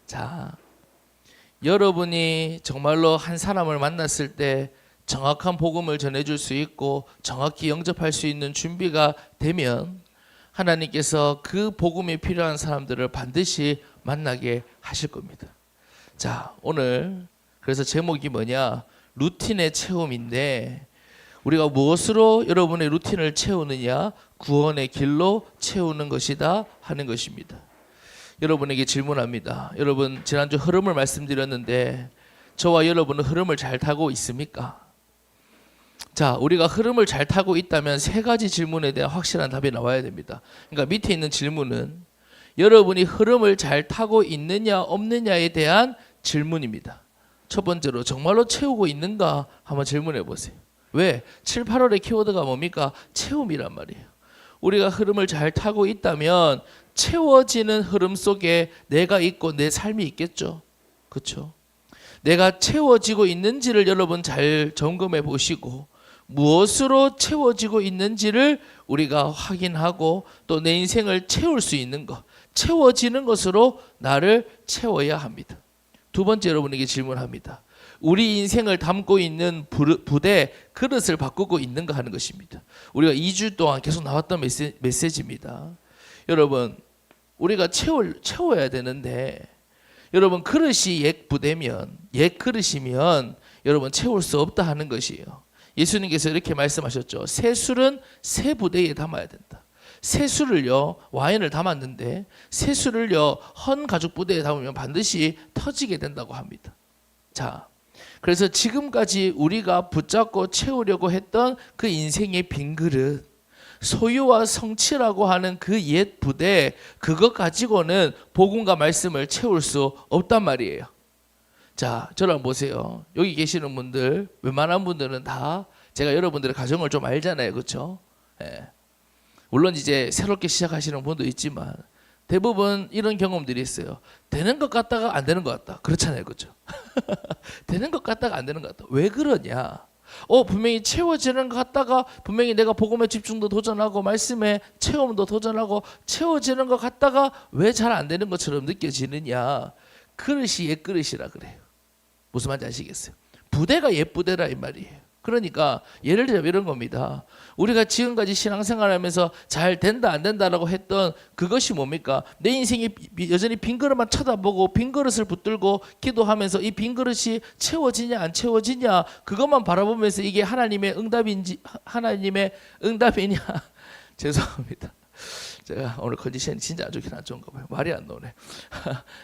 자, 여러분이 정말로 한 사람을 만났을 때 정확한 복음을 전해줄 수 있고 정확히 영접할 수 있는 준비가 되면 하나님께서 그 복음이 필요한 사람들을 반드시 만나게 하실 겁니다. 자, 오늘 그래서 제목이 뭐냐? 루틴의 체험인데 우리가 무엇으로 여러분의 루틴을 채우느냐? 구원의 길로 채우는 것이다 하는 것입니다. 여러분에게 질문합니다. 여러분, 지난주 흐름을 말씀드렸는데 저와 여러분은 흐름을 잘 타고 있습니까? 자, 우리가 흐름을 잘 타고 있다면 세 가지 질문에 대한 확실한 답이 나와야 됩니다. 그러니까 밑에 있는 질문은 여러분이 흐름을 잘 타고 있느냐 없느냐에 대한 질문입니다. 첫 번째로 정말로 채우고 있는가 한번 질문해 보세요. 왜? 7, 8월의 키워드가 뭡니까? 채움이란 말이에요. 우리가 흐름을 잘 타고 있다면 채워지는 흐름 속에 내가 있고 내 삶이 있겠죠. 그렇죠? 내가 채워지고 있는지를 여러분 잘 점검해 보시고 무엇으로 채워지고 있는지를 우리가 확인하고 또 내 인생을 채울 수 있는 것, 채워지는 것으로 나를 채워야 합니다. 두 번째 여러분에게 질문합니다. 우리 인생을 담고 있는 부대, 그릇을 바꾸고 있는가 하는 것입니다. 우리가 2주 동안 계속 나왔던 메시지입니다. 여러분, 우리가 채워야 되는데 여러분 그릇이 옛 부대면, 옛 그릇이면 여러분 채울 수 없다 하는 것이에요. 예수님께서 이렇게 말씀하셨죠. 새 술은 새 부대에 담아야 된다. 새 술을요, 와인을 담았는데 새 술을요 헌 가죽 부대에 담으면 반드시 터지게 된다고 합니다. 자, 그래서 지금까지 우리가 붙잡고 채우려고 했던 그 인생의 빈 그릇, 소유와 성취라고 하는 그 옛 부대, 그것 가지고는 복음과 말씀을 채울 수 없단 말이에요. 자, 저랑 보세요. 여기 계시는 분들, 웬만한 분들은 다 제가 여러분들의 가정을 좀 알잖아요. 그렇죠? 예. 물론 이제 새롭게 시작하시는 분도 있지만 대부분 이런 경험들이 있어요. 되는 것 같다가 안 되는 것 같다. 그렇잖아요. 그렇죠? 되는 것 같다가 안 되는 것 같다. 왜 그러냐? 분명히 채워지는 것 같다가 분명히 내가 복음의 집중도 도전하고 말씀의 체험도 도전하고 채워지는 것 같다가 왜 잘 안 되는 것처럼 느껴지느냐? 그릇이 옛 그릇이라 그래요. 무슨 말인지 아시겠어요? 부대가 옛 부대라 이 말이에요. 그러니까 예를 들어 이런 겁니다. 우리가 지금까지 신앙생활하면서 잘 된다 안 된다라고 했던 그것이 뭡니까? 내 인생이 여전히 빈 그릇만 쳐다보고 빈 그릇을 붙들고 기도하면서 이 빈 그릇이 채워지냐 안 채워지냐 그것만 바라보면서 이게 하나님의 응답이냐 죄송합니다. 제가 오늘 컨디션이 진짜 안 좋긴 안 좋은가 봐요. 말이 안 나오네.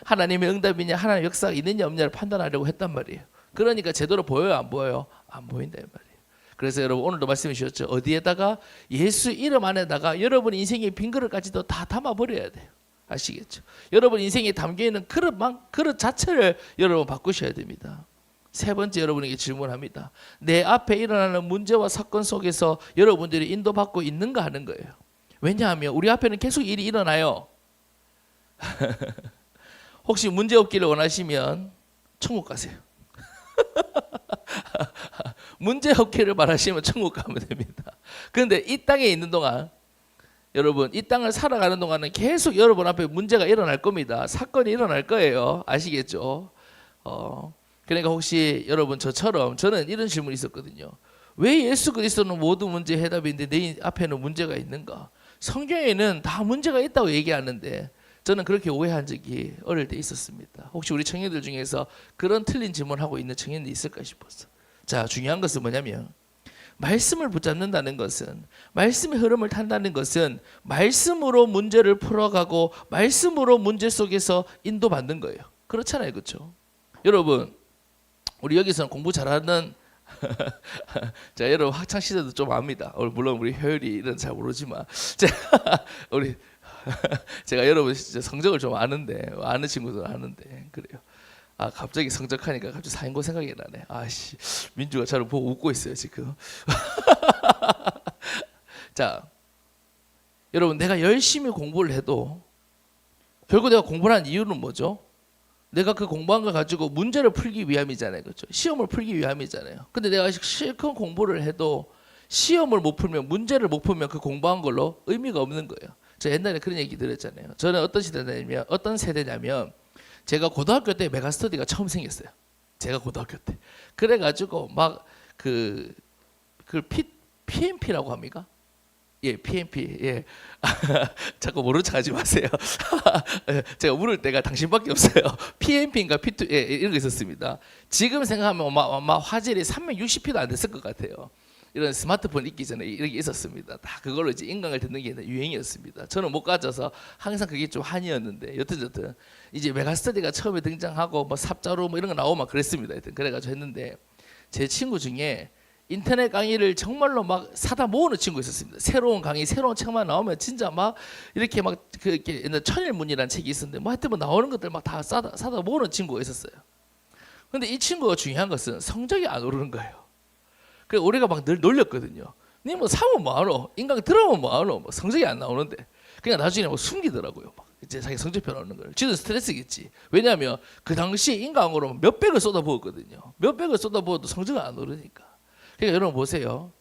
하나님의 응답이냐 하나님의 역사가 있느냐 없느냐를 판단하려고 했단 말이에요. 그러니까 제대로 보여요 안 보여요? 안 보인다 이 말이에요. 그래서 여러분 오늘도 말씀해 주셨죠. 어디에다가? 예수 이름 안에다가 여러분 인생의 빈 그릇까지도 다 담아버려야 돼요. 아시겠죠? 여러분 인생에 담겨있는 그릇 자체를 여러분 바꾸셔야 됩니다. 세 번째 여러분에게 질문합니다. 내 앞에 일어나는 문제와 사건 속에서 여러분들이 인도받고 있는가 하는 거예요. 왜냐하면 우리 앞에는 계속 일이 일어나요. 혹시 문제 없기를 원하시면 천국 가세요. 문제 없기를 바라시면 천국 가면 됩니다. 그런데 이 땅에 있는 동안 여러분 이 땅을 살아가는 동안은 계속 여러분 앞에 문제가 일어날 겁니다. 사건이 일어날 거예요. 아시겠죠? 그러니까 혹시 여러분 저처럼 저는 이런 질문이 있었거든요. 왜 예수 그리스도는 모든 문제 해답인데 내 앞에는 문제가 있는가? 성경에는 다 문제가 있다고 얘기하는데 저는 그렇게 오해한 적이 어릴 때 있었습니다. 혹시 우리 청년들 중에서 그런 틀린 질문하고 있는 청년이 있을까 싶었어. 자, 중요한 것은 뭐냐면 말씀을 붙잡는다는 것은 말씀의 흐름을 탄다는 것은 말씀으로 문제를 풀어가고 말씀으로 문제 속에서 인도받는 거예요. 그렇잖아요. 그렇죠? 여러분 우리 여기서는 공부 잘하는 자, 여러분 학창 시절도 좀 압니다. 물론 우리 효율이 이런 잘 모르지만 제가 여러분 진짜 성적을 좀 아는데 아는 친구들 아는데 그래요. 아 갑자기 성적하니까 갑자기 사인고 생각이 나네. 아씨 민주가 저를 보고 웃고 있어요 지금. 자, 여러분 내가 열심히 공부를 해도 결국 내가 공부를 한 이유는 뭐죠? 내가 그 공부한 걸 가지고 문제를 풀기 위함이잖아요. 그렇죠? 시험을 풀기 위함이잖아요. 근데 내가 실컷 공부를 해도 시험을 못 풀면 문제를 못 풀면 그 공부한 걸로 의미가 없는 거예요. 저 옛날에 그런 얘기 들었잖아요. 저는 어떤 세대냐면 제가 고등학교 때 메가스터디가 처음 생겼어요. 제가 고등학교 때. 그래가지고 PMP라고 합니까? 예, PMP. 예. 자꾸 모른 척 하지 마세요. 제가 물을 때가 당신밖에 없어요. PMP인가 P2, 예, 이런 거 있었습니다. 지금 생각하면 아마 화질이 360p도 안 됐을 것 같아요. 이런 스마트폰 있기 전에 이렇게 있었습니다. 다 그걸로 이제 인강을 듣는 게 유행이었습니다. 저는 못 가져서 항상 그게 좀 한이었는데 여튼 이제 메가스터디가 처음에 등장하고 뭐 삽자루 뭐 이런 거 나오면 그랬습니다. 여튼 그래가지고 했는데 제 친구 중에 인터넷 강의를 정말로 막 사다 모으는 친구 있었습니다. 새로운 강의, 새로운 책만 나오면 진짜 막 이렇게 막 이렇게 옛날 천일문이라는 책이 있었는데 뭐 하여튼 뭐 나오는 것들 막 다 사다 모으는 친구가 있었어요. 근데 이 친구가 중요한 것은 성적이 안 오르는 거예요. 그래서 우리가 막 늘 놀렸거든요. 니 뭐 사면 뭐하노? 인강 들어오면 뭐하노? 뭐 성적이 안 나오는데. 그냥 나중에 뭐 숨기더라고요. 막 이제 자기 성적표 나오는 걸. 지도 스트레스겠지. 왜냐하면 그 당시 인강으로 몇백을 쏟아부었거든요. 몇백을 쏟아부어도 성적이 안 오르니까. 그러니까 여러분 보세요.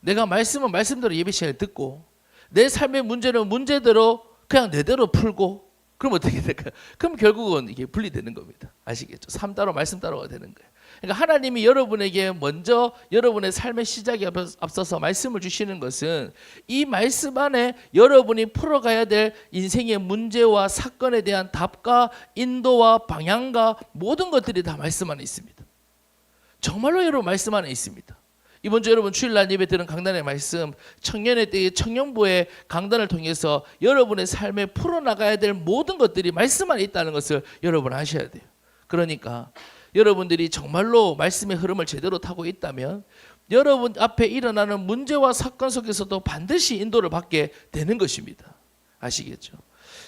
내가 말씀은 말씀대로 예배 시간에 듣고 내 삶의 문제는 문제대로 그냥 내대로 풀고 그럼 어떻게 될까요? 그럼 결국은 이게 분리되는 겁니다. 아시겠죠? 삶 따로 말씀 따로가 되는 거예요. 그러니까 하나님이 여러분에게 먼저 여러분의 삶의 시작에 앞서서 말씀을 주시는 것은 이 말씀 안에 여러분이 풀어가야 될 인생의 문제와 사건에 대한 답과 인도와 방향과 모든 것들이 다 말씀 안에 있습니다. 정말로 여러분 말씀 안에 있습니다. 이번 주 여러분 주일날 예배 들은 강단의 말씀, 청년의 때의 청년부의 강단을 통해서 여러분의 삶에 풀어나가야 될 모든 것들이 말씀 안에 있다는 것을 여러분 아셔야 돼요. 그러니까 여러분들이 정말로 말씀의 흐름을 제대로 타고 있다면 여러분 앞에 일어나는 문제와 사건 속에서도 반드시 인도를 받게 되는 것입니다. 아시겠죠?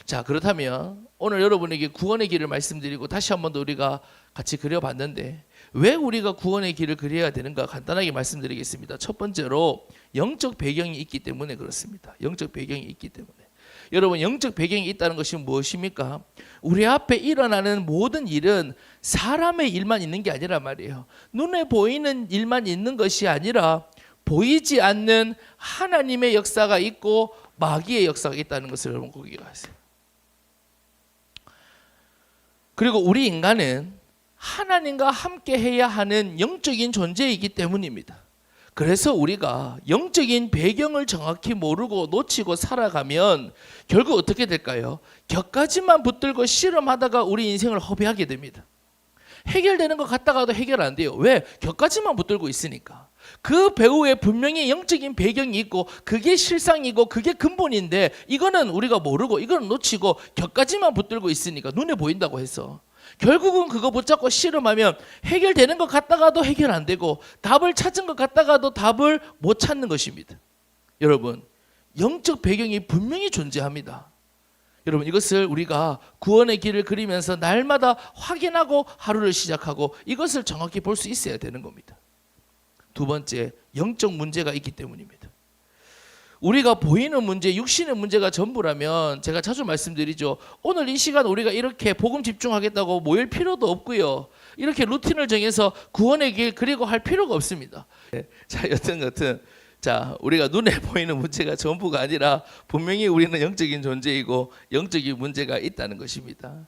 자, 그렇다면 오늘 여러분에게 구원의 길을 말씀드리고 다시 한 번 더 우리가 같이 그려봤는데 왜 우리가 구원의 길을 그려야 되는가 간단하게 말씀드리겠습니다. 첫 번째로 영적 배경이 있기 때문에 그렇습니다. 영적 배경이 있기 때문에. 여러분 영적 배경이 있다는 것이 무엇입니까? 우리 앞에 일어나는 모든 일은 사람의 일만 있는 게 아니란 말이에요. 눈에 보이는 일만 있는 것이 아니라 보이지 않는 하나님의 역사가 있고 마귀의 역사가 있다는 것을 여러분 꼭 기억하세요. 그리고 우리 인간은 하나님과 함께 해야 하는 영적인 존재이기 때문입니다. 그래서 우리가 영적인 배경을 정확히 모르고 놓치고 살아가면 결국 어떻게 될까요? 격가지만 붙들고 씨름하다가 우리 인생을 허비하게 됩니다. 해결되는 것 같다가도 해결 안 돼요. 왜? 격가지만 붙들고 있으니까. 그 배후에 분명히 영적인 배경이 있고 그게 실상이고 그게 근본인데 이거는 우리가 모르고 이거는 놓치고 격가지만 붙들고 있으니까 눈에 보인다고 해서 결국은 그거 붙잡고 씨름하면 해결되는 것 같다가도 해결 안 되고 답을 찾은 것 같다가도 답을 못 찾는 것입니다. 여러분 영적 배경이 분명히 존재합니다. 여러분 이것을 우리가 구원의 길을 그리면서 날마다 확인하고 하루를 시작하고 이것을 정확히 볼 수 있어야 되는 겁니다. 두 번째, 영적 문제가 있기 때문입니다. 우리가 보이는 문제, 육신의 문제가 전부라면 제가 자주 말씀드리죠. 오늘 이 시간 우리가 이렇게 복음 집중하겠다고 모일 필요도 없고요. 이렇게 루틴을 정해서 구원의 길 그리고 할 필요가 없습니다. 자, 여튼 자, 우리가 눈에 보이는 문제가 전부가 아니라 분명히 우리는 영적인 존재이고 영적인 문제가 있다는 것입니다.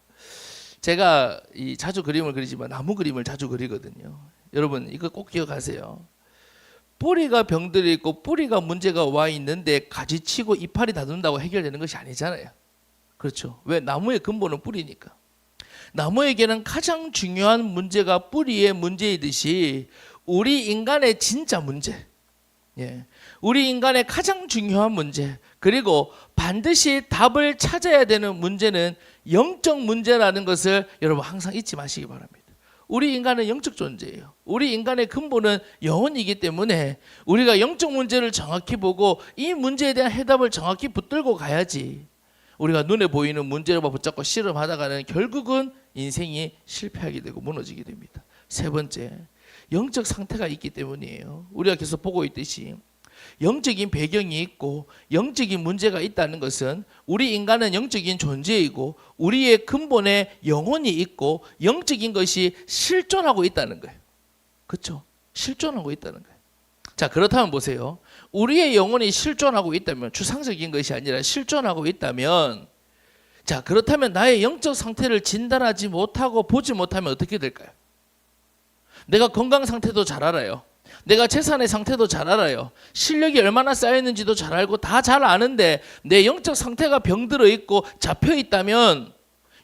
제가 자주 그림을 그리지만 나무 그림을 자주 그리거든요. 여러분 이거 꼭 기억하세요. 뿌리가 병들어 있고 뿌리가 문제가 와 있는데 가지치고 이파리 다둔다고 해결되는 것이 아니잖아요. 그렇죠? 왜? 나무의 근본은 뿌리니까. 나무에게는 가장 중요한 문제가 뿌리의 문제이듯이 우리 인간의 진짜 문제, 우리 인간의 가장 중요한 문제, 그리고 반드시 답을 찾아야 되는 문제는 영적 문제라는 것을 여러분 항상 잊지 마시기 바랍니다. 우리 인간은 영적 존재예요. 우리 인간의 근본은 영혼이기 때문에 우리가 영적 문제를 정확히 보고 이 문제에 대한 해답을 정확히 붙들고 가야지 우리가 눈에 보이는 문제로만 붙잡고 씨름하다가는 결국은 인생이 실패하게 되고 무너지게 됩니다. 세 번째, 영적 상태가 있기 때문이에요. 우리가 계속 보고 있듯이 영적인 배경이 있고 영적인 문제가 있다는 것은 우리 인간은 영적인 존재이고 우리의 근본에 영혼이 있고 영적인 것이 실존하고 있다는 거예요. 그렇죠? 실존하고 있다는 거예요. 자, 그렇다면 보세요. 우리의 영혼이 실존하고 있다면, 추상적인 것이 아니라 실존하고 있다면 자, 그렇다면 나의 영적 상태를 진단하지 못하고 보지 못하면 어떻게 될까요? 내가 건강 상태도 잘 알아요. 내가 재산의 상태도 잘 알아요. 실력이 얼마나 쌓였는지도 잘 알고 다 잘 아는데 내 영적 상태가 병들어 있고 잡혀 있다면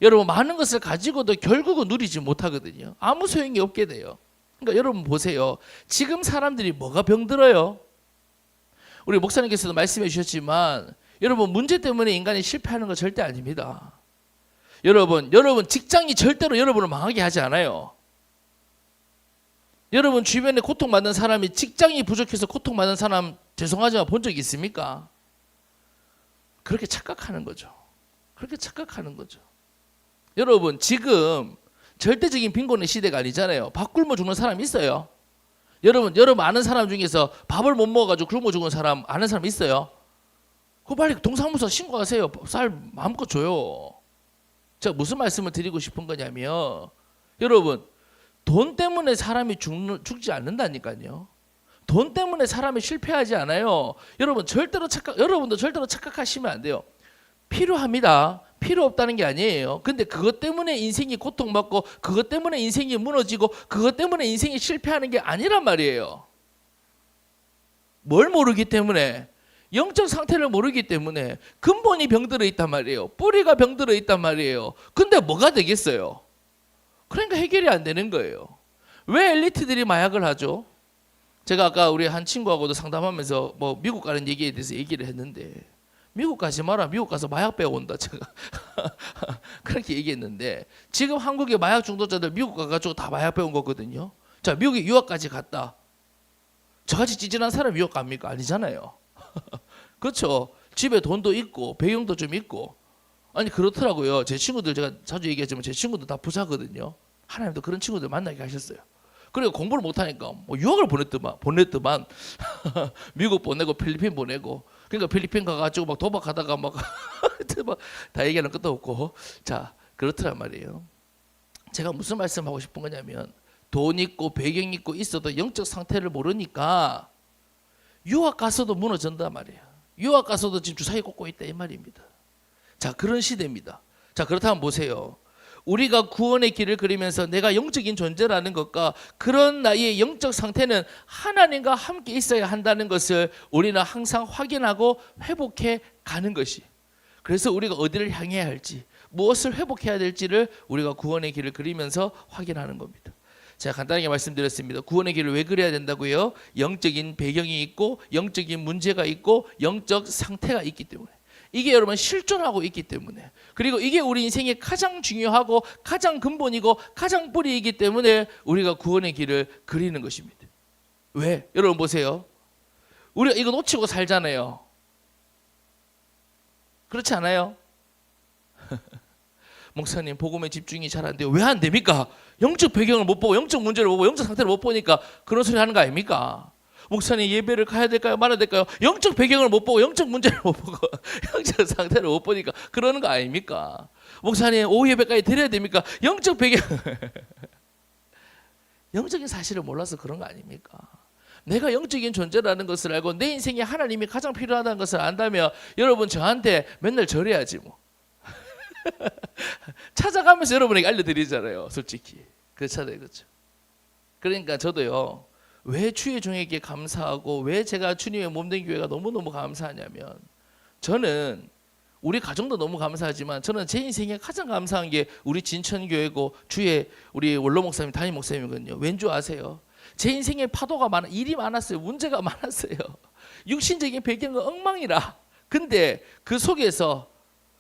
여러분 많은 것을 가지고도 결국은 누리지 못하거든요. 아무 소용이 없게 돼요. 그러니까 여러분 보세요. 지금 사람들이 뭐가 병들어요? 우리 목사님께서도 말씀해 주셨지만 여러분 문제 때문에 인간이 실패하는 거 절대 아닙니다. 여러분 직장이 절대로 여러분을 망하게 하지 않아요. 여러분 주변에 고통받는 사람이 직장이 부족해서 고통받는 사람 죄송하지만 본 적 있습니까? 그렇게 착각하는 거죠. 그렇게 착각하는 거죠. 여러분 지금 절대적인 빈곤의 시대가 아니잖아요. 밥 굶어 죽는 사람 있어요. 여러분 아는 사람 중에서 밥을 못 먹어가지고 굶어 죽은 사람 아는 사람 있어요? 그거 빨리 동사무소 신고하세요. 쌀 마음껏 줘요. 제가 무슨 말씀을 드리고 싶은 거냐면 여러분 돈 때문에 사람이 죽지 않는다니까요. 돈 때문에 사람이 실패하지 않아요. 여러분도 절대로 착각하시면 안 돼요. 필요합니다. 필요 없다는 게 아니에요. 근데 그것 때문에 인생이 고통받고 그것 때문에 인생이 무너지고 그것 때문에 인생이 실패하는 게 아니란 말이에요. 뭘 모르기 때문에? 영적 상태를 모르기 때문에 근본이 병들어 있단 말이에요. 뿌리가 병들어 있단 말이에요. 근데 뭐가 되겠어요? 그러니까 해결이 안 되는 거예요. 왜 엘리트들이 마약을 하죠? 제가 아까 우리 한 친구하고도 상담하면서 뭐 미국 가는 얘기에 대해서 얘기를 했는데 미국 가지 마라. 미국 가서 마약 배워온다. 제가 그렇게 얘기했는데 지금 한국의 마약 중독자들 미국 가가지고 다 마약 배운 거거든요. 자, 미국에 유학까지 갔다. 저같이 찌질한 사람 유학 갑니까? 아니잖아요. 그렇죠. 집에 돈도 있고 배경도 좀 있고 아니 그렇더라고요. 제 친구들 제가 자주 얘기하지만 제 친구들 다 부자거든요. 하나님도 그런 친구들 만나게 하셨어요. 그리고 공부를 못하니까 뭐 유학을 보냈더만 미국 보내고 필리핀 보내고 그러니까 필리핀 가가지고 막 도박하다가 막 다 얘기하는 것도 없고 자 그렇더란 말이에요. 제가 무슨 말씀하고 싶은 거냐면 돈 있고 배경 있고 있어도 영적 상태를 모르니까 유학 가서도 무너진단 말이에요. 유학 가서도 지금 주사위 꽂고 있다 이 말입니다. 자 그런 시대입니다. 자 그렇다면 보세요. 우리가 구원의 길을 그리면서 내가 영적인 존재라는 것과 그런 나의 영적 상태는 하나님과 함께 있어야 한다는 것을 우리는 항상 확인하고 회복해 가는 것이 그래서 우리가 어디를 향해야 할지 무엇을 회복해야 될지를 우리가 구원의 길을 그리면서 확인하는 겁니다. 제가 간단하게 말씀드렸습니다. 구원의 길을 왜 그려야 된다고요? 영적인 배경이 있고 영적인 문제가 있고 영적 상태가 있기 때문에 이게 여러분 실존하고 있기 때문에 그리고 이게 우리 인생에 가장 중요하고 가장 근본이고 가장 뿌리이기 때문에 우리가 구원의 길을 그리는 것입니다. 왜? 여러분 보세요. 우리가 이거 놓치고 살잖아요. 그렇지 않아요? 목사님 복음에 집중이 잘 안 돼요. 왜 안 됩니까? 영적 배경을 못 보고 영적 문제를 보고 영적 상태를 못 보니까 그런 소리 하는 거 아닙니까? 목사님 예배를 가야 될까요? 말아야 될까요? 영적 배경을 못 보고 영적 문제를 못 보고 영적 상태를 못 보니까 그러는 거 아닙니까? 목사님 오후 예배까지 드려야 됩니까? 영적 배경 영적인 사실을 몰라서 그런 거 아닙니까? 내가 영적인 존재라는 것을 알고 내 인생에 하나님이 가장 필요하다는 것을 안다면 여러분 저한테 맨날 절해야지 뭐 찾아가면서 여러분에게 알려드리잖아요. 솔직히 그렇잖아요. 그렇죠? 그러니까 저도요 왜 주의 종에게 감사하고 왜 제가 주님의 몸된 교회가 너무너무 감사하냐면 저는 우리 가정도 너무 감사하지만 저는 제 인생에 가장 감사한 게 우리 진천교회고 주의 우리 원로 목사님 담임 목사님이거든요. 왠 줄 아세요? 제 인생에 파도가 많아 일이 많았어요. 문제가 많았어요. 육신적인 배경은 엉망이라. 근데 그 속에서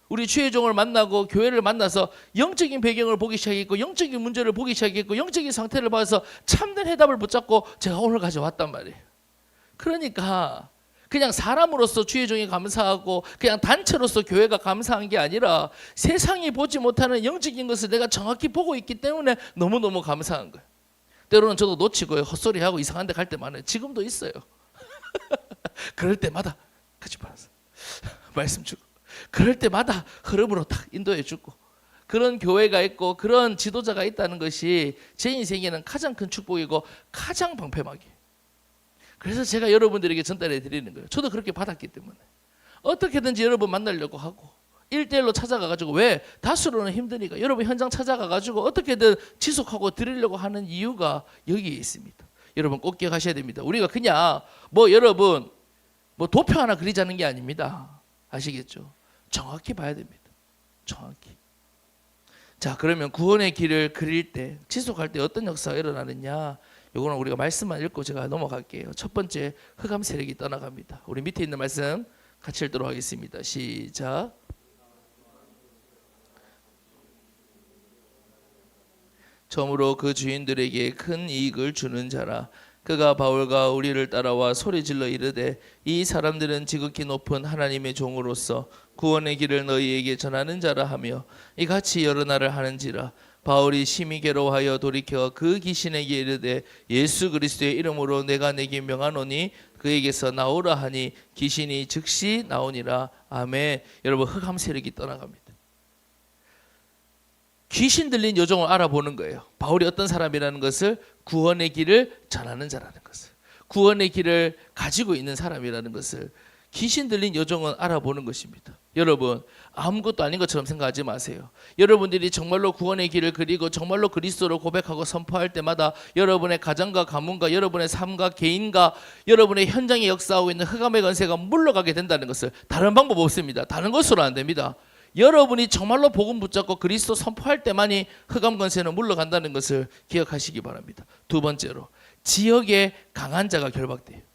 우리 주의 종을 만나고 교회를 만나서 영적인 배경을 보기 시작했고 영적인 문제를 보기 시작했고 영적인 상태를 봐서 참된 해답을 붙잡고 제가 오늘 가져왔단 말이에요. 그러니까 그냥 사람으로서 주의 종이 감사하고 그냥 단체로서 교회가 감사한 게 아니라 세상이 보지 못하는 영적인 것을 내가 정확히 보고 있기 때문에 너무너무 감사한 거예요. 때로는 저도 놓치고요. 헛소리하고 이상한 데 갈 때 많아요. 지금도 있어요. 그럴 때마다 같이 받았어요. 말씀 주고 그럴 때마다 흐름으로 딱 인도해 주고 그런 교회가 있고 그런 지도자가 있다는 것이 제 인생에는 가장 큰 축복이고 가장 방패막이. 그래서 제가 여러분들에게 전달해 드리는 거예요. 저도 그렇게 받았기 때문에 어떻게든지 여러분 만나려고 하고 1대1로 찾아가가지고, 왜? 다수로는 힘드니까. 여러분 현장 찾아가가지고 어떻게든 지속하고 드리려고 하는 이유가 여기에 있습니다. 여러분 꼭 기억하셔야 됩니다. 우리가 그냥 여러분 도표 하나 그리자는 게 아닙니다. 아시겠죠? 정확히 봐야 됩니다. 정확히. 자, 그러면 구원의 길을 그릴 때, 지속할 때 어떤 역사가 일어나느냐? 요거는 우리가 말씀만 읽고 제가 넘어갈게요. 첫 번째, 흑암 세력이 떠나갑니다. 우리 밑에 있는 말씀 같이 읽도록 하겠습니다. 시작. 처음으로 그 주인들에게 큰 이익을 주는 자라. 그가 바울과 우리를 따라와 소리질러 이르되 이 사람들은 지극히 높은 하나님의 종으로서 구원의 길을 너희에게 전하는 자라 하며 이같이 여러 날을 하는지라. 바울이 심히 괴로워하여 돌이켜 그 귀신에게 이르되 예수 그리스도의 이름으로 내가 내게 명하노니 그에게서 나오라 하니 귀신이 즉시 나오니라. 아멘. 여러분, 흑암 세력이 떠나갑니다. 귀신 들린 요정을 알아보는 거예요. 바울이 어떤 사람이라는 것을, 구원의 길을 전하는 자라는 것을, 구원의 길을 가지고 있는 사람이라는 것을 귀신 들린 요정은 알아보는 것입니다. 여러분, 아무것도 아닌 것처럼 생각하지 마세요. 여러분들이 정말로 구원의 길을 그리고 정말로 그리스도를 고백하고 선포할 때마다 여러분의 가정과 가문과 여러분의 삶과 개인과 여러분의 현장에 역사하고 있는 흑암의 권세가 물러가게 된다는 것을, 다른 방법 없습니다. 다른 것으로 안 됩니다. 여러분이 정말로 복음 붙잡고 그리스도 선포할 때만이 흑암 권세는 물러간다는 것을 기억하시기 바랍니다. 두 번째로, 지역에 강한 자가 결박돼요.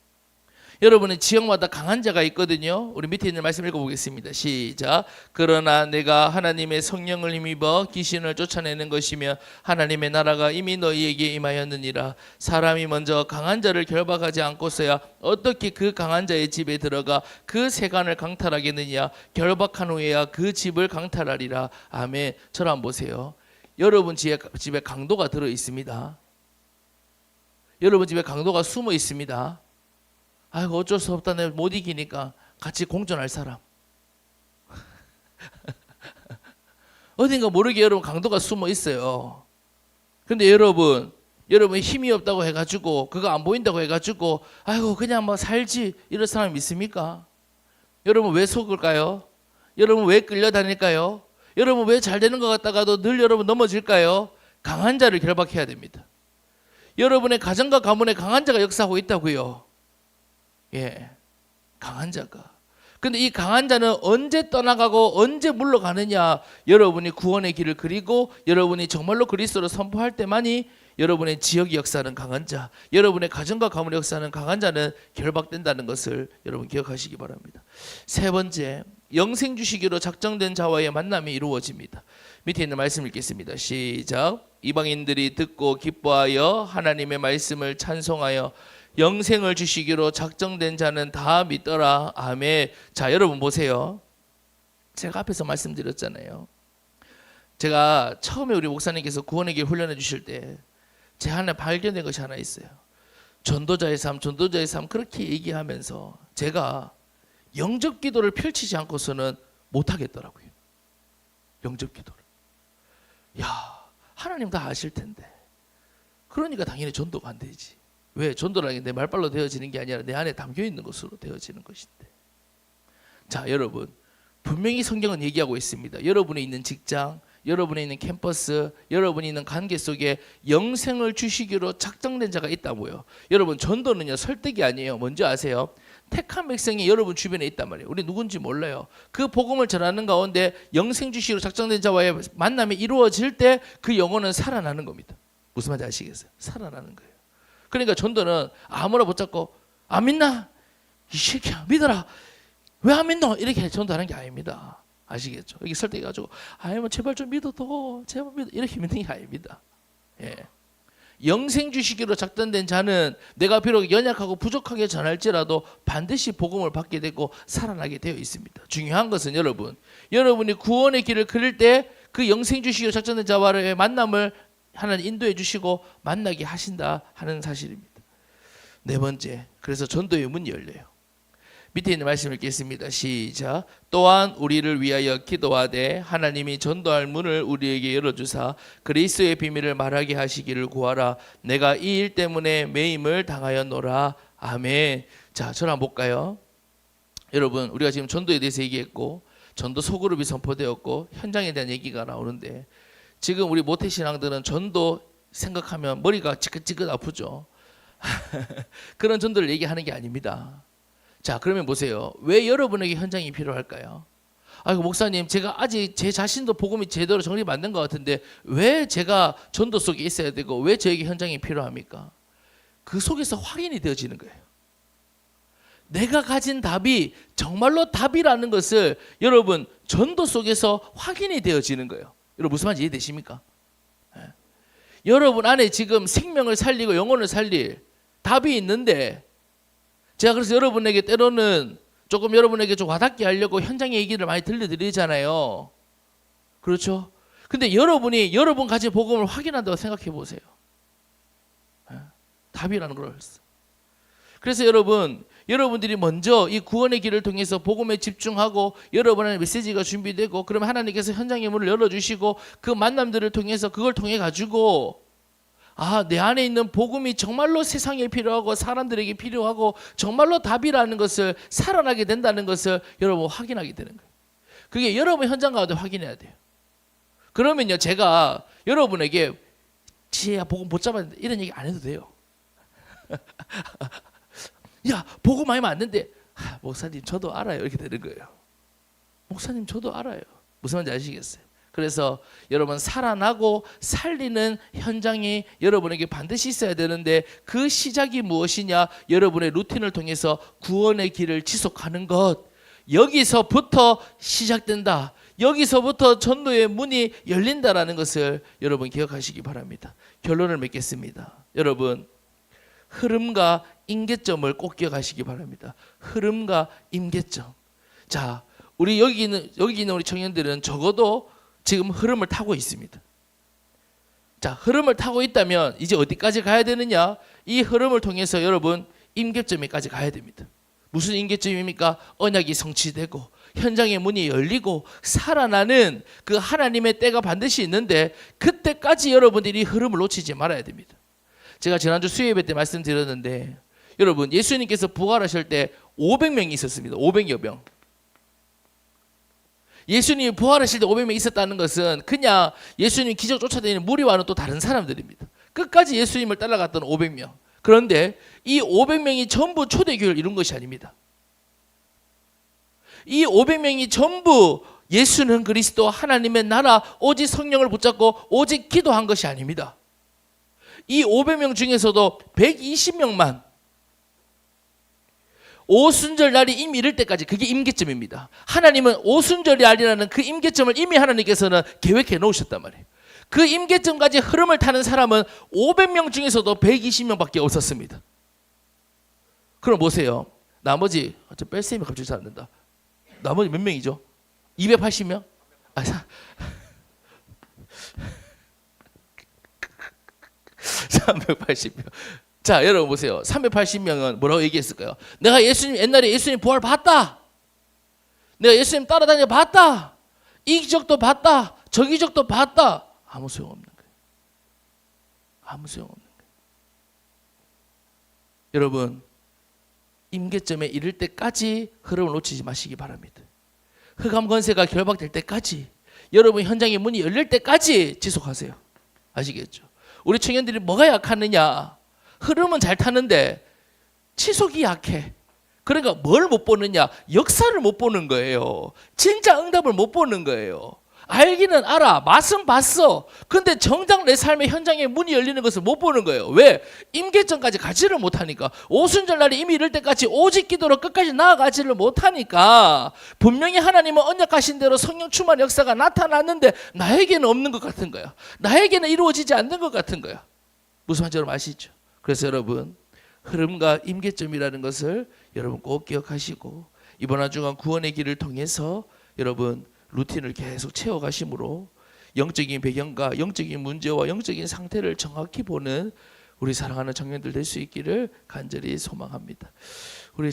여러분의 지역마다 강한 자가 있거든요. 우리 밑에 있는 말씀 읽어보겠습니다. 시작. 그러나 내가 하나님의 성령을 힘입어 귀신을 쫓아내는 것이며 하나님의 나라가 이미 너희에게 임하였느니라. 사람이 먼저 강한 자를 결박하지 않고서야 어떻게 그 강한 자의 집에 들어가 그 세간을 강탈하겠느냐. 결박한 후에야 그 집을 강탈하리라. 아멘. 저를 한번 보세요. 여러분 집에 강도가 들어 있습니다. 여러분 집에 강도가 숨어 있습니다. 아이고 어쩔 수 없다, 내가 못 이기니까 같이 공존할 사람. 어딘가 모르게 여러분 강도가 숨어 있어요. 근데 여러분 힘이 없다고 해가지고, 그거 안 보인다고 해가지고 아이고 그냥 뭐 살지, 이럴 사람 있습니까? 여러분 왜 속을까요? 여러분 왜 끌려다닐까요? 여러분 왜 잘 되는 것 같다가도 늘 여러분 넘어질까요? 강한 자를 결박해야 됩니다. 여러분의 가정과 가문에 강한 자가 역사하고 있다고요. 예, 강한 자가. 근데 이 강한 자는 언제 떠나가고 언제 물러가느냐? 여러분이 구원의 길을 그리고 여러분이 정말로 그리스도를 선포할 때만이 여러분의 지역의 역사는 강한 자, 여러분의 가정과 가문의 역사는 강한 자는 결박된다는 것을 여러분 기억하시기 바랍니다. 세 번째, 영생 주시기로 작정된 자와의 만남이 이루어집니다. 밑에 있는 말씀 읽겠습니다. 시작. 이방인들이 듣고 기뻐하여 하나님의 말씀을 찬송하여 영생을 주시기로 작정된 자는 다 믿더라. 아멘. 자, 여러분 보세요. 제가 앞에서 말씀드렸잖아요. 제가 처음에 우리 목사님께서 구원의 길 훈련해 주실 때 제 안에 발견된 것이 하나 있어요. 전도자의 삶 그렇게 얘기하면서 제가 영접 기도를 펼치지 않고서는 못하겠더라고요. 영접 기도를. 야, 하나님 다 아실 텐데. 그러니까 당연히 전도가 안 되지. 왜? 전도라는 게 내 말발로 되어지는 게 아니라 내 안에 담겨 있는 것으로 되어지는 것인데. 자, 여러분, 분명히 성경은 얘기하고 있습니다. 여러분이 있는 직장, 여러분이 있는 캠퍼스, 여러분이 있는 관계 속에 영생을 주시기로 작정된 자가 있다고요. 여러분, 전도는요 설득이 아니에요. 뭔지 아세요? 택한 백성이 여러분 주변에 있단 말이에요. 우리 누군지 몰라요. 그 복음을 전하는 가운데 영생 주시기로 작정된 자와의 만남이 이루어질 때 그 영혼은 살아나는 겁니다. 무슨 말인지 아시겠어요? 살아나는 거예요. 그러니까 전도는 아무나 붙잡고 안 믿나? 이 새끼야 믿어라. 왜 안 믿노? 이렇게 전도하는 게 아닙니다. 아시겠죠? 여기 설득해가지고 아이 뭐 제발 좀 믿어도 제발 믿어, 이렇게 믿는 게 아닙니다. 예. 영생 주시기로 작정된 자는 내가 비록 연약하고 부족하게 전할지라도 반드시 복음을 받게 되고 살아나게 되어 있습니다. 중요한 것은 여러분이 구원의 길을 그릴 때 그 영생 주시기로 작정된 자와의 만남을 하나님 인도해 주시고 만나게 하신다 하는 사실입니다. 네 번째, 그래서 전도의 문이 열려요. 밑에 있는 말씀을 읽겠습니다. 시작. 또한 우리를 위하여 기도하되 하나님이 전도할 문을 우리에게 열어주사 그리스도의 비밀을 말하게 하시기를 구하라. 내가 이 일 때문에 매임을 당하였노라. 아멘. 자, 저를 한번 볼까요? 여러분, 우리가 지금 전도에 대해서 얘기했고 전도 소그룹이 선포되었고 현장에 대한 얘기가 나오는데 지금 우리 모태신앙들은 전도 생각하면 머리가 찌긋찌긋 아프죠. 그런 전도를 얘기하는 게 아닙니다. 자, 그러면 보세요. 왜 여러분에게 현장이 필요할까요? 아이고 목사님, 제가 아직 제 자신도 복음이 제대로 정립 안 된 것 같은데 왜 제가 전도 속에 있어야 되고 왜 저에게 현장이 필요합니까? 그 속에서 확인이 되어지는 거예요. 내가 가진 답이 정말로 답이라는 것을 여러분 전도 속에서 확인이 되어지는 거예요. 여러분 무슨 말인지 이해되십니까? 예. 여러분 안에 지금 생명을 살리고 영혼을 살릴 답이 있는데 제가 그래서 여러분에게 때로는 조금 여러분에게 좀 와닿게 하려고 현장의 얘기를 많이 들려드리잖아요. 그렇죠? 근데 여러분이 여러분 가진 복음을 확인한다고 생각해 보세요. 예. 답이라는 걸. 그래서 여러분들이 먼저 이 구원의 길을 통해서 복음에 집중하고 여러분의 메시지가 준비되고 그러면 하나님께서 현장의 문을 열어주시고 그 만남들을 통해서 그걸 통해 가지고 내 안에 있는 복음이 정말로 세상에 필요하고 사람들에게 필요하고 정말로 답이라는 것을 살아나게 된다는 것을 여러분 확인하게 되는 거예요. 그게 여러분 현장 가운데 확인해야 돼요. 그러면요 제가 여러분에게 지혜야 복음 못 잡았는데 이런 얘기 안 해도 돼요. 야 복음 아니면 안 된대. 목사님 저도 알아요. 이렇게 되는 거예요. 목사님 저도 알아요. 무슨 말인지 아시겠어요? 그래서 여러분 살아나고 살리는 현장이 여러분에게 반드시 있어야 되는데 그 시작이 무엇이냐? 여러분의 루틴을 통해서 구원의 길을 지속하는 것. 여기서부터 시작된다. 여기서부터 전도의 문이 열린다라는 것을 여러분 기억하시기 바랍니다. 결론을 맺겠습니다. 여러분 흐름과 임계점을 꼭 기억하시기 바랍니다. 흐름과 임계점. 자, 우리 여기 있는 우리 청년들은 적어도 지금 흐름을 타고 있습니다. 자, 흐름을 타고 있다면 이제 어디까지 가야 되느냐? 이 흐름을 통해서 여러분 임계점에까지 가야 됩니다. 무슨 임계점입니까? 언약이 성취되고 현장의 문이 열리고 살아나는 그 하나님의 때가 반드시 있는데 그때까지 여러분들이 흐름을 놓치지 말아야 됩니다. 제가 지난주 수요예배 때 말씀드렸는데 여러분 예수님께서 부활하실 때 500명이 있었습니다. 500여 명. 예수님이 부활하실 때 500명이 있었다는 것은 그냥 예수님 기적 쫓아다니는 무리와는 또 다른 사람들입니다. 끝까지 예수님을 따라갔던 500명. 그런데 이 500명이 전부 초대교회를 이룬 것이 아닙니다. 이 500명이 전부 예수는 그리스도 하나님의 나라 오직 성령을 붙잡고 오직 기도한 것이 아닙니다. 이 500명 중에서도 120명만 오순절 날이 이미 이를 때까지 그게 임계점입니다. 하나님은 오순절 날이라는 그 임계점을 이미 하나님께서는 계획해 놓으셨단 말이에요. 그 임계점까지 흐름을 타는 사람은 500명 중에서도 120명밖에 없었습니다. 그럼 보세요. 나머지 저 뺄셈이 갑자기 잘 안 된다. 나머지 몇 명이죠? 280명? 380명. 자, 여러분 보세요. 380명은 뭐라고 얘기했을까요? 내가 옛날에 예수님 부활 봤다. 내가 예수님 따라다녀 봤다. 이 기적도 봤다. 저 기적도 봤다. 아무 소용없는 거예요. 아무 소용없는 거예요. 여러분, 임계점에 이를 때까지 흐름을 놓치지 마시기 바랍니다. 흑암 권세가 결박될 때까지, 여러분 현장의 문이 열릴 때까지 지속하세요. 아시겠죠? 우리 청년들이 뭐가 약하느냐? 흐름은 잘 타는데 지속이 약해. 그러니까 뭘 못 보느냐? 역사를 못 보는 거예요. 진짜 응답을 못 보는 거예요. 알기는 알아. 맛은 봤어. 근데 정작 내 삶의 현장에 문이 열리는 것을 못 보는 거예요. 왜? 임계점까지 가지를 못하니까. 오순절 날이 이미 이를 때까지 오직 기도로 끝까지 나아가지를 못하니까 분명히 하나님은 언약하신 대로 성령 충만 역사가 나타났는데 나에게는 없는 것 같은 거야. 나에게는 이루어지지 않는 것 같은 거야. 무슨 말인지 여러분 아시죠? 그래서 여러분 흐름과 임계점이라는 것을 여러분 꼭 기억하시고 이번 한 주간 구원의 길을 통해서 여러분 루틴을 계속 채워가심으로 영적인 배경과 영적인 문제와 영적인 상태를 정확히 보는 우리 사랑하는 청년들 될 수 있기를 간절히 소망합니다. 우리